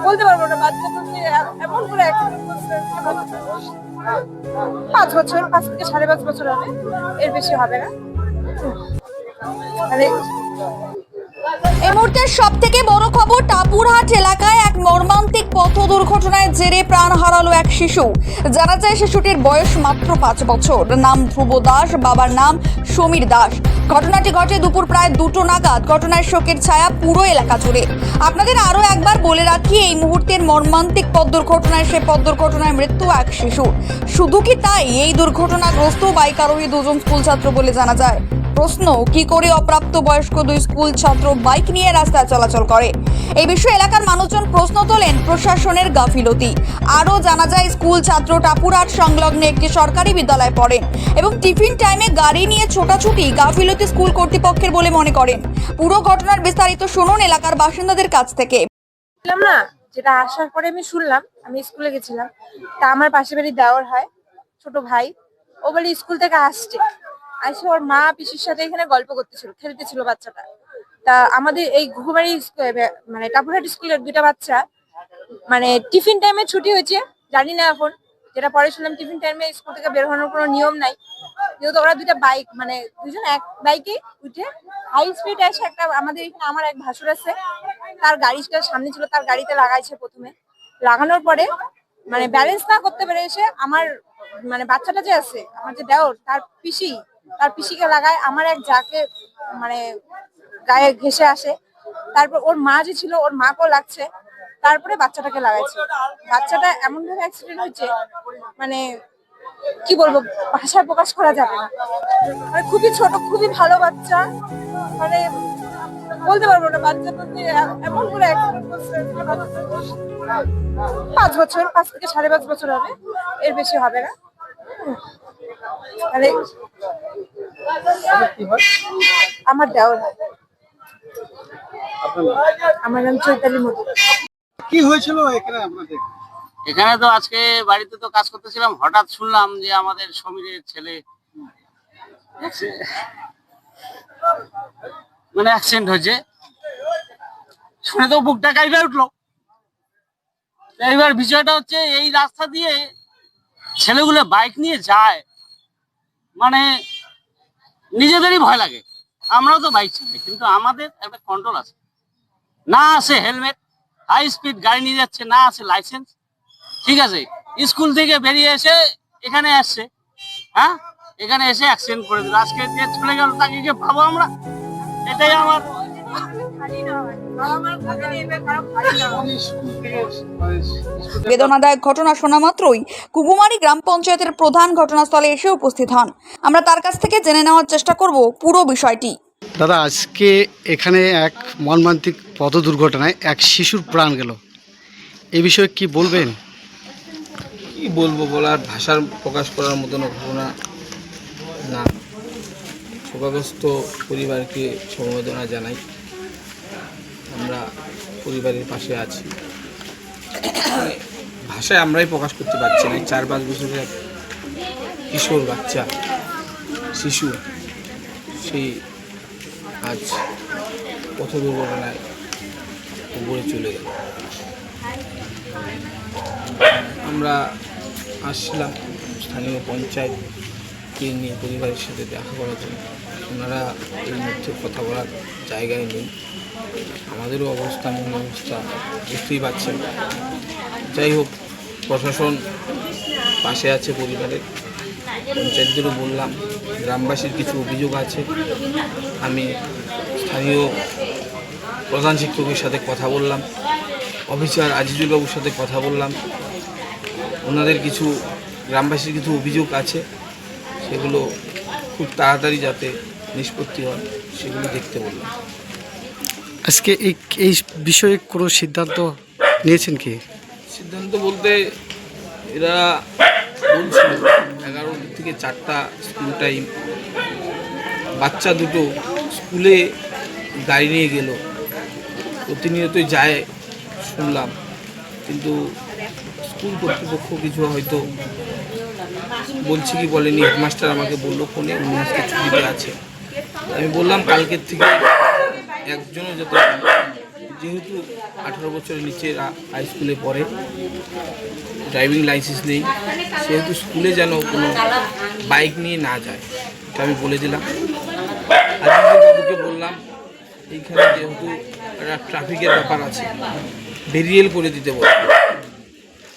বলতে পারবো না বাচ্চা তো এমন করে অ্যাক্সিডেন্ট করছে 5 বছর, 5 থেকে 5.5 বছর হবে, এর বেশি হবে না। মানে এই মুহূর্তের সব থেকে বড় খবর, টাপুরহাট এলাকায় এক মর্মান্তিক পথ দুর্ঘটনায় জেরে প্রাণ হারালো এক শিশু। জানা যায় শিশুটির বয়স মাত্র 5 বছর। নাম ধ্রুব দাস, বাবার নাম সমীর দাস। ঘটনাটি ঘটে দুপুর প্রায় 2টো নাগাদ। ঘটনার শোকের ছায়া পুরো এলাকা জুড়ে। আপনাদের আরো একবার বলে রাখি, এই মুহূর্তের মর্মান্তিক পথ দুর্ঘটনায় মৃত্যু এক শিশু। শুধু কি তাই, এই দুর্ঘটনাগ্রস্ত বাইক আরোহী 2জন স্কুল ছাত্র বলে জানা যায়। প্রশ্ন, কি করে অপ্রাপ্ত বয়স্ক 2 স্কুল ছাত্র বাইক নিয়ে রাস্তায় চলাচল করে? এই বিষয়ে এলাকার মানুষজন প্রশ্ন তোলেন প্রশাসনের গাফিলতি। আরও জানা যায়, স্কুল ছাত্র টাপুরহাট সংলগ্ন একটি সরকারি বিদ্যালয়ে পড়েন এবং টিফিন টাইমে গাড়ি নিয়ে ছোটাছুটি গাফিলতি স্কুল কর্তৃপক্ষের বলে মনে করেন। পুরো ঘটনার বিস্তারিত শুনুন এলাকার বাসিন্দাদের কাছ থেকে। না, যেটা আসার পরে আমি শুনলাম, আমি স্কুলে গেছিলাম, তা আমার পাশে বাড়ি দেওয়ার হয় ছোট ভাই, ও বলে স্কুল থেকে আসছে, ওর মা পিসির সাথে এখানে গল্প করতেছিল, খেলতেছিল বাচ্চাটা। তা আমাদের এই ঘুঘুমারি মানে টাপুরহাট স্কুলের 2টা বাচ্চা মানে টিফিন টাইমে ছুটি হয়েছে, জানি না এখন, যেটা পরে শুনলাম টিফিন টাইমে স্কুল থেকে বের হওয়ার কোনো নিয়ম নাই, যেহেতু ওরা 2টা বাইক মানে 2জন এক বাইকে উঠে হাই স্পিড এসে একটা আমাদের এখানে আমার এক ভাসুর আছে, তার গাড়িটা সামনে ছিল, তার গাড়িতে লাগাইছে। প্রথমে লাগানোর পরে মানে ব্যালেন্স না করতে পেরে এসে আমার মানে বাচ্চাটা যে আছে আমার যে দেওর, তার পিসিকে লাগায়, আমার এক যাকে মানে গায়ে ঘেসে আসে। তারপর ওর মা যে ছিল, ওর মাকেও লাগছে, তারপরে বাচ্চাটাকে লাগাইছে। বাচ্চাটা এমন ভাবে অ্যাক্সিডেন্ট হয়েছে, মানে কি বলবো, ভাষায় প্রকাশ করা যাবে না। মানে খুবই ছোট, খুবই ভালো বাচ্চা, মানে বলতে পারবো না বাচ্চা তো এমন করে অ্যাক্সিডেন্ট করছে। 5 বছর, 5 থেকে 5.5 বছর হবে, এর বেশি হবে না। মানে আমার দেওয়ার হয়। আমার নাম চৈতালি মধু। কি হয়েছিল এখানে আপনাদের? এখানে তো আজকে বাড়িতে তো কাজ করতেছিলাম, হঠাৎ শুনলাম যে আমাদের সমীরের ছেলে মানে অ্যাক্সিডেন্ট হয়েছে। শুনে তো বুকটা কাঁপে উঠলো। এবার বিষয়টা হচ্ছে, এই রাস্তা দিয়ে ছেলেগুলো বাইক নিয়ে যায়, মানে নিজেদেরই ভয় লাগে। আমরাও তো বাইক চালাই, কিন্তু আমাদের একটা কন্ট্রোল আছে, না আছে হেলমেট, হাই স্পিড গাড়ি নিয়ে যাচ্ছে, না আছে লাইসেন্স। ঠিক আছে, স্কুল থেকে বেরিয়ে এসে এখানে আসছে, হ্যাঁ, এখানে এসে অ্যাক্সিডেন্ট করে দিল। আজকে যে চলে গেল তাকে কি পাবো আমরা? এটাই আমার বেদনাদায়ক ঘটনা শোনা মাত্রই ঘুঘুমারি গ্রাম পঞ্চায়েতের প্রধান ঘটনাস্থলে এসে উপস্থিত হন। আমরা তার কাছ থেকে জেনে নেওয়ার চেষ্টা করব পুরো বিষয়টি। দাদা, আজকে এখানে এক মর্মান্তিক পথ দুর্ঘটনায় এক শিশুর প্রাণ গেল, এই বিষয়ে কি বলবেন? কি বলবো, বলার ভাষার প্রকাশ করার মতন ঘটনা না। শোকাগ্রস্ত পরিবারকে সমবেদনা জানাই। আমরা পরিবারের পাশে আছি। ভাষায় আমরাই প্রকাশ করতে পারছি না। 4-5 বছরের কিশোর বাচ্চা, শিশু, সেই আজ পথ দুর্ঘটনায় উপরে চলে গেল। আমরা আসছিলাম স্থানীয় পঞ্চায়েতকে নিয়ে পরিবারের সাথে দেখা করার জন্য। ওনারা এই মধ্যে কথা বলার জায়গায় নেই। আমাদেরও অবস্থা, মন অবস্থা বুঝতেই পারছেন। যাই হোক, প্রশাসন পাশে আছে পরিবারের। পঞ্চায়েতদেরও বললাম, গ্রামবাসীর কিছু অভিযোগ আছে। আমি স্থানীয় প্রধান শিক্ষকের সাথে কথা বললাম, অফিসার আজিজুল বাবুর সাথে কথা বললাম। ওনাদের কিছু গ্রামবাসীর কিছু অভিযোগ আছে, সেগুলো খুব তাড়াতাড়ি যাতে নিষ্পত্তি হয় সেগুলো দেখতে বললাম। আজকে এই বিষয়ে কোনো সিদ্ধান্ত নিয়েছেন কি? সিদ্ধান্ত বলতে, এরা বলছিল 11 থেকে 4টা স্কুল টাইম, বাচ্চা দুটো স্কুলে গাড়ি নিয়ে গেল, প্রতিনিয়তই যায় শুনলাম, কিন্তু স্কুল কর্তৃপক্ষ কিছু হয়তো বলছে কি বলেনি। হেডমাস্টার আমাকে বললো ফোনে উনি আজকে ছুটিতে আছে। আমি বললাম কালকের থেকে একজনও যাতে যেহেতু 18 বছরের নিচে হাই স্কুলে পড়ে, ড্রাইভিং লাইসেন্স নেই, সেহেতু স্কুলে যেন কোনো বাইক নিয়ে না যায়, এটা আমি বলে দিলাম। বাবুকে বললাম এইখানে যেহেতু একটা ট্রাফিকের ব্যাপার আছে, বেরিয়েল করে দিতে বলবো,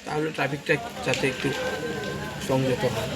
তাহলে ট্রাফিকটা যাতে একটু সংযত হয়।